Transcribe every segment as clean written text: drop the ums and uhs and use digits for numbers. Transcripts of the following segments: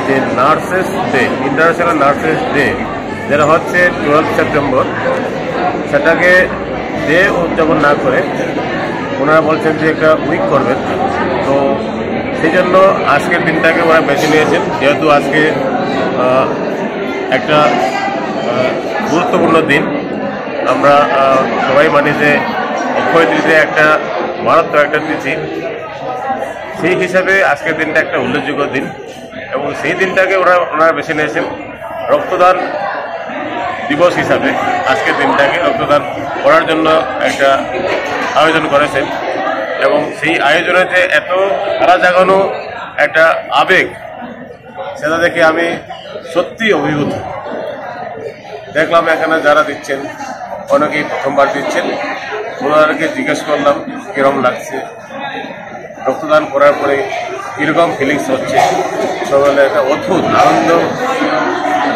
যে nurses day, international nurses day যেটা হচ্ছে 12 সেপ্টেম্বর, সেটাকে ডে উদযাপন না করে ওনারা বলছেন যে একটা উইক করবেন। তো সেই জন্য আজকের দিনটাকে ওরা বেছে নিয়েছেন, যেহেতু আজকে একটা গুরুত্বপূর্ণ দিন। আমরা সবাই মানি যে অক্ষয় তৃতীয়া একটা মারাত্মক একটা তিথি, সেই হিসাবে আজকের দিনটা একটা উল্লেখযোগ্য দিন এবং সেই দিনটাকে ওনারা বেছে নিয়েছেন রক্তদান দিবস হিসাবে। আজকের দিনটাকে রক্তদান করার জন্য একটা আয়োজন করেছেন এবং সেই আয়োজনে যে এত সারা জাগানো একটা আবেগ, সেটা দেখে আমি সত্যি অভিভূত। দেখলাম এখানে যারা দিচ্ছেন অনেকেই প্রথমবার দিচ্ছেন, ওনাদেরকে জিজ্ঞেস করলাম কীরকম লাগছে, রক্তদান করার পরে কীরকম ফিলিংস হচ্ছে। সবাই একটা অদ্ভুত আনন্দ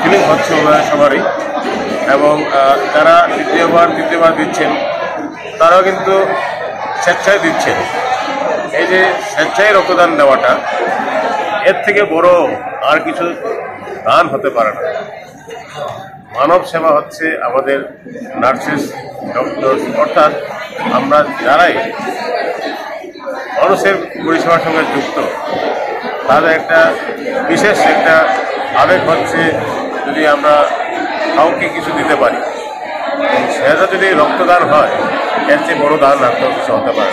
ফিলিংস হচ্ছে ওনাদের সবারই। এবং যারা দ্বিতীয়বার দিচ্ছেন তারাও কিন্তু স্বেচ্ছায় দিচ্ছেন। এই যে স্বেচ্ছায় রক্তদান দেওয়াটা, এর থেকে বড় আর কিছু দান হতে পারে না। মানব সেবা হচ্ছে আমাদের নার্সেস, ডক্টর, অর্থাৎ আমরা যারাই মানুষের পরিষেবার সঙ্গে যুক্ত, তাদের একটা বিশেষ একটা আবেগ হচ্ছে যদি আমরা কাউকে কিছু দিতে পারি, সেটা যদি রক্তদান হয়, এর চেয়ে বড় দান আর কিছু হতে পারে।